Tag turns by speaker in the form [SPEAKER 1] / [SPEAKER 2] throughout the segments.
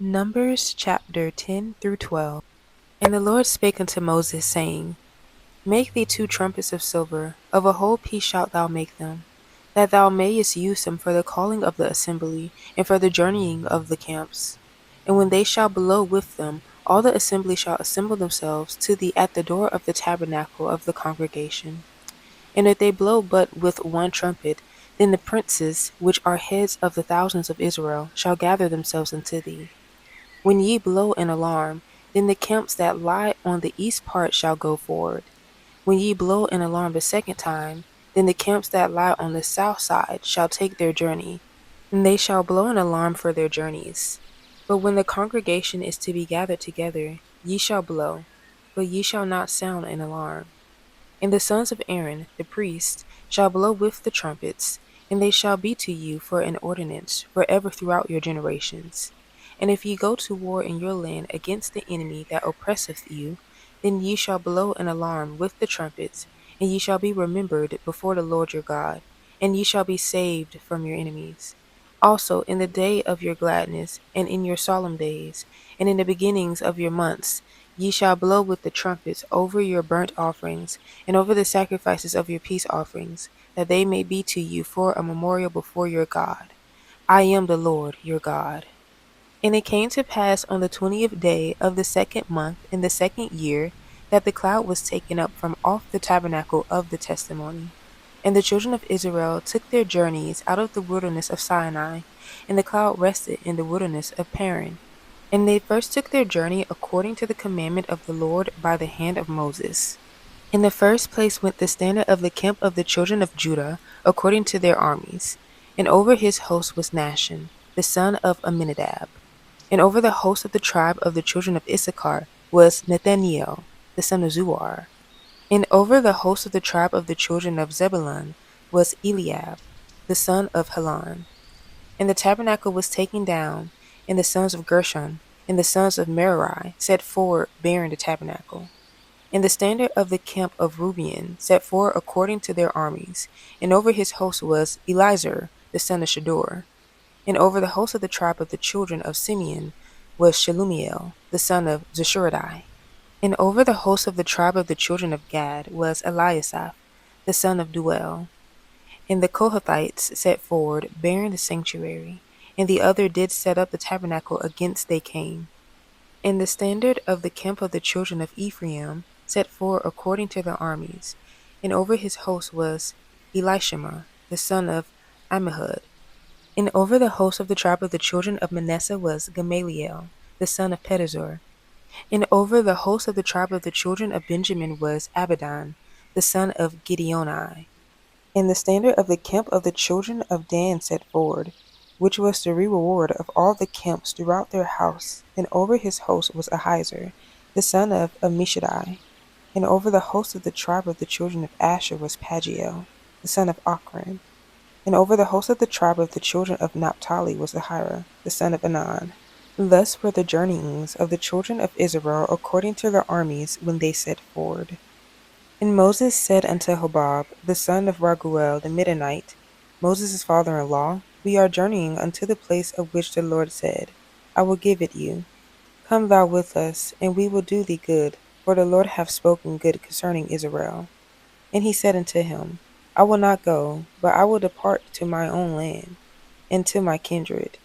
[SPEAKER 1] Numbers chapter 10 through 12. And the Lord spake unto Moses, saying, Make thee 2 trumpets of silver, of a whole piece shalt thou make them, that thou mayest use them for the calling of the assembly, and for the journeying of the camps. And when they shall blow with them, all the assembly shall assemble themselves to thee at the door of the tabernacle of the congregation. And if they blow but with 1 trumpet, then the princes, which are heads of the thousands of Israel, shall gather themselves unto thee. When ye blow an alarm, then the camps that lie on the east part shall go forward. When ye blow an alarm the 2nd time, then the camps that lie on the south side shall take their journey, and they shall blow an alarm for their journeys. But when the congregation is to be gathered together, ye shall blow, but ye shall not sound an alarm. And the sons of Aaron, the priests, shall blow with the trumpets, and they shall be to you for an ordinance forever throughout your generations. And if ye go to war in your land against the enemy that oppresseth you, then ye shall blow an alarm with the trumpets, and ye shall be remembered before the Lord your God, and ye shall be saved from your enemies. Also in the day of your gladness, and in your solemn days, and in the beginnings of your months, ye shall blow with the trumpets over your burnt offerings, and over the sacrifices of your peace offerings, that they may be to you for a memorial before your God. I am the Lord your God. And it came to pass on the 20th day of the 2nd month in the 2nd year, that the cloud was taken up from off the tabernacle of the testimony. And the children of Israel took their journeys out of the wilderness of Sinai, and the cloud rested in the wilderness of Paran. And they first took their journey according to the commandment of the Lord by the hand of Moses. In the first place went the standard of the camp of the children of Judah, according to their armies. And over his host was Nahshon, the son of Amminadab. And over the host of the tribe of the children of Issachar was Nathaniel, the son of Zuar. And over the host of the tribe of the children of Zebulun was Eliab, the son of Helon. And the tabernacle was taken down, and the sons of Gershon and the sons of Merari set forward bearing the tabernacle. And the standard of the camp of Reuben set forward according to their armies, and over his host was Elizur, the son of Shedeur. And over the host of the tribe of the children of Simeon was Shelumiel, the son of Zeshuradai. And over the host of the tribe of the children of Gad was Eliasaph, the son of Duel. And the Kohathites set forward, bearing the sanctuary, and the other did set up the tabernacle against they came. And the standard of the camp of the children of Ephraim set forward according to their armies, and over his host was Elishama, the son of Ammihud. And over the host of the tribe of the children of Manasseh was Gamaliel, the son of Pedazur. And over the host of the tribe of the children of Benjamin was Abidan, the son of Gideoni. And the standard of the camp of the children of Dan set forward, which was the reward of all the camps throughout their house. And over his host was Ahiezer, the son of Ammishaddai. And over the host of the tribe of the children of Asher was Pagiel, the son of Ochran. And over the host of the tribe of the children of Naphtali was Ahira, the son of Anan. Thus were the journeyings of the children of Israel according to their armies when they set forward. And Moses said unto Hobab, the son of Raguel the Midianite, Moses' father-in-law, We are journeying unto the place of which the Lord said, I will give it you. Come thou with us, and we will do thee good, for the Lord hath spoken good concerning Israel. And he said unto him, I will not go, but I will depart to my own land, and to my kindred.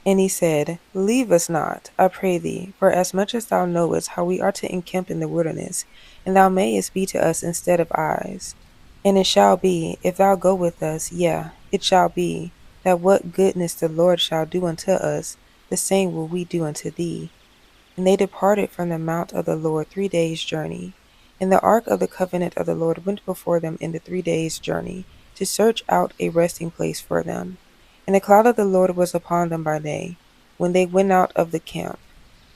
[SPEAKER 1] And he said, Leave us not, I pray thee, for as much as thou knowest how we are to encamp in the wilderness, and thou mayest be to us instead of eyes. And it shall be, if thou go with us, it shall be, that what goodness the Lord shall do unto us, the same will we do unto thee. And they departed from the mount of the Lord 3 days' journey. And the ark of the covenant of the Lord went before them in the 3 days' journey, to search out a resting place for them. And the cloud of the Lord was upon them by day, when they went out of the camp.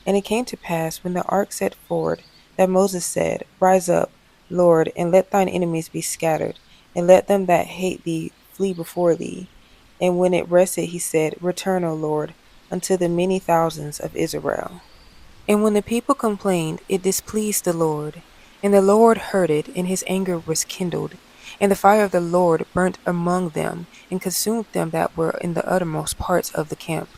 [SPEAKER 1] And it came to pass, when the ark set forward, that Moses said, Rise up, Lord, and let thine enemies be scattered, and let them that hate thee flee before thee. And when it rested, he said, Return, O Lord, unto the many thousands of Israel. And when the people complained, it displeased the Lord. And the Lord heard it, and his anger was kindled. And the fire of the Lord burnt among them, and consumed them that were in the uttermost parts of the camp.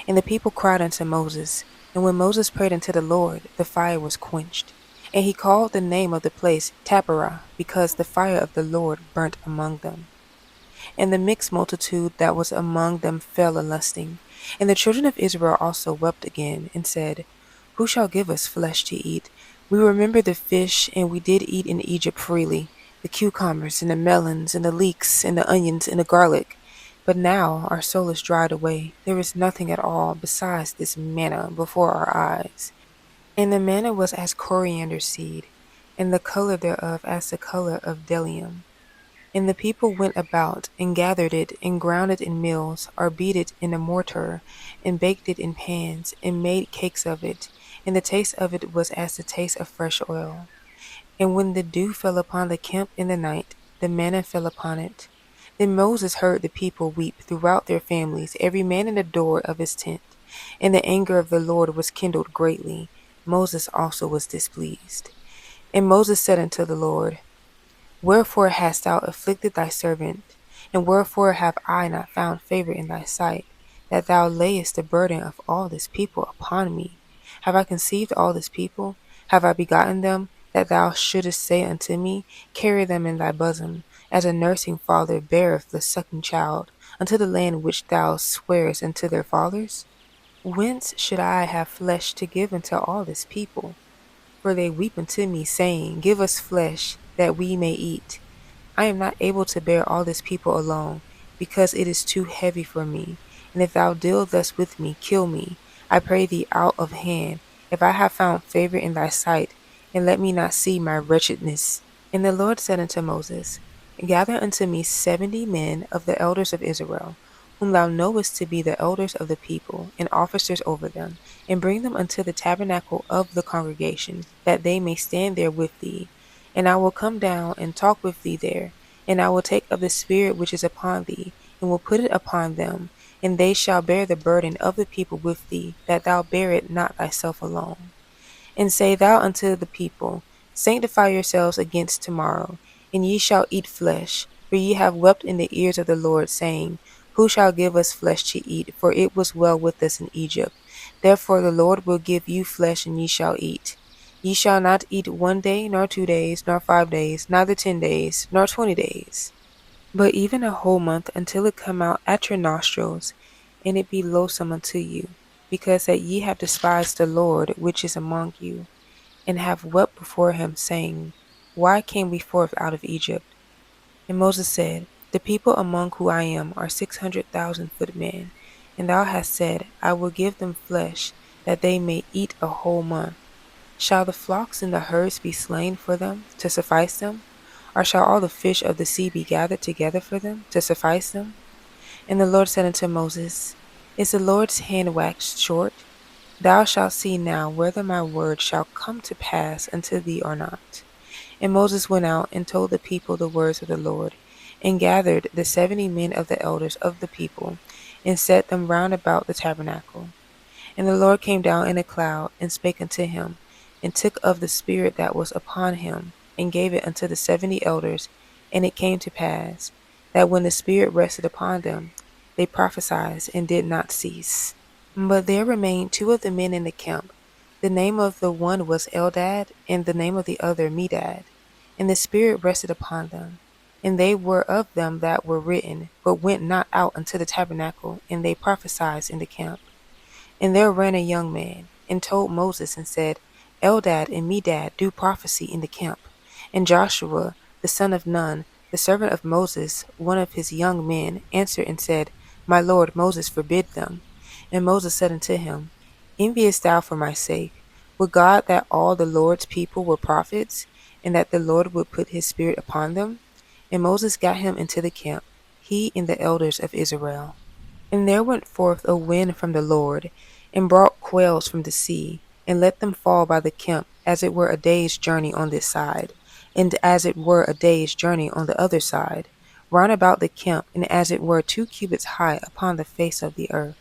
[SPEAKER 1] And the people cried unto Moses. And when Moses prayed unto the Lord, the fire was quenched. And he called the name of the place Taberah, because the fire of the Lord burnt among them. And the mixed multitude that was among them fell a lusting. And the children of Israel also wept again, and said, Who shall give us flesh to eat? We remember the fish, and we did eat in Egypt freely, the cucumbers, and the melons, and the leeks, and the onions, and the garlic. But now our soul is dried away. There is nothing at all besides this manna before our eyes. And the manna was as coriander seed, and the color thereof as the color of bdellium. And the people went about, and gathered it, and ground it in mills, or beat it in a mortar, and baked it in pans, and made cakes of it. And the taste of it was as the taste of fresh oil. And when the dew fell upon the camp in the night, the manna fell upon it. Then Moses heard the people weep throughout their families, every man in the door of his tent. And the anger of the Lord was kindled greatly. Moses also was displeased. And Moses said unto the Lord, Wherefore hast thou afflicted thy servant? And wherefore have I not found favor in thy sight, that thou layest the burden of all this people upon me? Have I conceived all this people? Have I begotten them, that thou shouldest say unto me, Carry them in thy bosom, as a nursing father beareth the sucking child, unto the land which thou swarest unto their fathers? Whence should I have flesh to give unto all this people? For they weep unto me, saying, Give us flesh, that we may eat. I am not able to bear all this people alone, because it is too heavy for me. And if thou deal thus with me, kill me, I pray thee out of hand, if I have found favor in thy sight, and let me not see my wretchedness. And the Lord said unto Moses, Gather unto me 70 men of the elders of Israel, whom thou knowest to be the elders of the people, and officers over them, and bring them unto the tabernacle of the congregation, that they may stand there with thee. And I will come down and talk with thee there, and I will take of the Spirit which is upon thee, and will put it upon them, and they shall bear the burden of the people with thee, that thou bear it not thyself alone. And say thou unto the people, Sanctify yourselves against tomorrow, and ye shall eat flesh, for ye have wept in the ears of the Lord, saying, Who shall give us flesh to eat? For it was well with us in Egypt. Therefore the Lord will give you flesh, and ye shall eat. Ye shall not eat 1 day, nor 2 days, nor 5 days, neither 10 days, nor 20 days, but even a whole month, until it come out at your nostrils, and it be loathsome unto you, because that ye have despised the Lord which is among you, and have wept before him, saying, Why came we forth out of Egypt? And Moses said, The people among whom I am are 600,000 footmen, and thou hast said, I will give them flesh, that they may eat a whole month. Shall the flocks and the herds be slain for them, to suffice them? Or shall all the fish of the sea be gathered together for them, to suffice them? And the Lord said unto Moses, Is the Lord's hand waxed short? Thou shalt see now whether my word shall come to pass unto thee or not. And Moses went out and told the people the words of the Lord, and gathered the 70 men of the elders of the people, and set them round about the tabernacle. And the Lord came down in a cloud, and spake unto him, and took of the Spirit that was upon him, and gave it unto the 70 elders. And it came to pass, that when the Spirit rested upon them, they prophesied and did not cease. But there remained 2 of the men in the camp. The name of the one was Eldad, and the name of the other Medad. And the Spirit rested upon them. And they were of them that were written, but went not out unto the tabernacle, and they prophesied in the camp. And there ran a young man, and told Moses, and said, Eldad and Medad do prophecy in the camp. And Joshua, the son of Nun, the servant of Moses, one of his young men, answered and said, My lord Moses forbid them. And Moses said unto him, Enviest thou for my sake? Would God that all the Lord's people were prophets, and that the Lord would put his Spirit upon them? And Moses got him into the camp, he and the elders of Israel. And there went forth a wind from the Lord, and brought quails from the sea, and let them fall by the camp, as it were a day's journey on this side, and as it were a day's journey on the other side, round about the camp, and as it were 2 cubits high upon the face of the earth.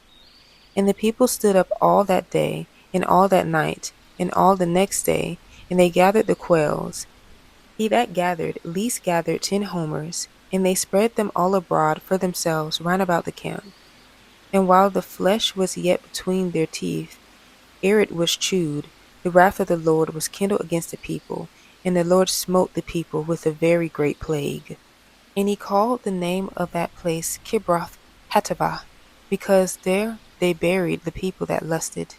[SPEAKER 1] And the people stood up all that day, and all that night, and all the next day, and they gathered the quails. He that gathered least gathered 10 homers, and they spread them all abroad for themselves round about the camp. And while the flesh was yet between their teeth, ere it was chewed, the wrath of the Lord was kindled against the people, and the Lord smote the people with a very great plague. And he called the name of that place Kibroth Hattaavah, because there they buried the people that lusted.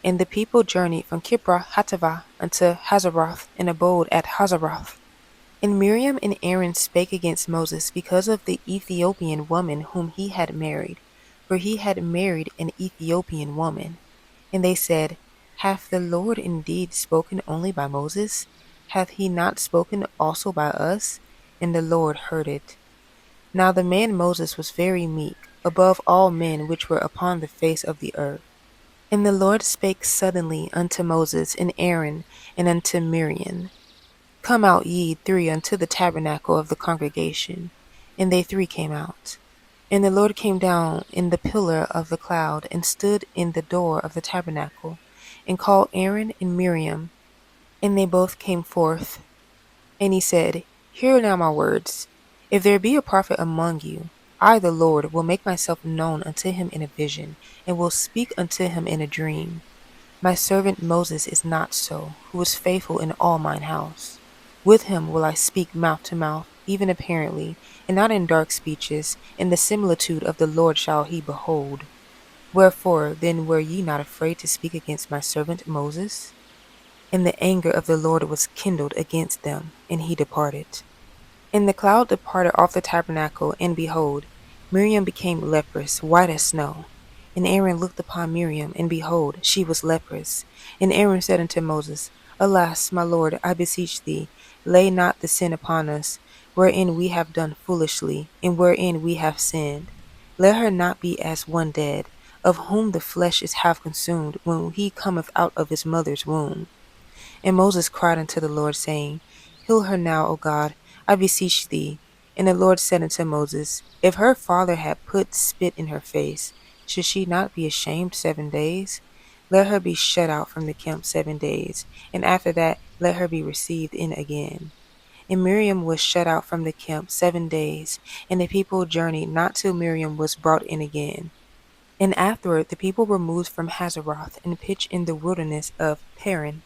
[SPEAKER 1] And the people journeyed from Kibroth Hattaavah unto Hazeroth, and abode at Hazeroth. And Miriam and Aaron spake against Moses because of the Ethiopian woman whom he had married, for he had married an Ethiopian woman. And they said, Hath the Lord indeed spoken only by Moses? Hath he not spoken also by us? And the Lord heard it. Now the man Moses was very meek, above all men which were upon the face of the earth. And the Lord spake suddenly unto Moses and Aaron and unto Miriam, Come out ye three unto the tabernacle of the congregation. And they three came out. And the Lord came down in the pillar of the cloud, and stood in the door of the tabernacle, and called Aaron and Miriam. And they both came forth. And he said, Hear now my words. If there be a prophet among you, I the Lord will make myself known unto him in a vision, and will speak unto him in a dream. My servant Moses is not so, who is faithful in all mine house. With him will I speak mouth to mouth, even apparently, and not in dark speeches, and the similitude of the Lord shall he behold. Wherefore then were ye not afraid to speak against my servant Moses? And the anger of the Lord was kindled against them, and he departed. And the cloud departed off the tabernacle, and behold, Miriam became leprous, white as snow. And Aaron looked upon Miriam, and behold, she was leprous. And Aaron said unto Moses, Alas, my Lord, I beseech thee, lay not the sin upon us, wherein we have done foolishly, and wherein we have sinned. Let her not be as one dead, of whom the flesh is half consumed, when he cometh out of his mother's womb. And Moses cried unto the Lord, saying, Heal her now, O God, I beseech thee. And the Lord said unto Moses, If her father had put spit in her face, should she not be ashamed 7 days? Let her be shut out from the camp 7 days, and after that let her be received in again. And Miriam was shut out from the camp 7 days, and the people journeyed not till Miriam was brought in again. And afterward the people removed from Hazeroth, and pitched in the wilderness of Paran.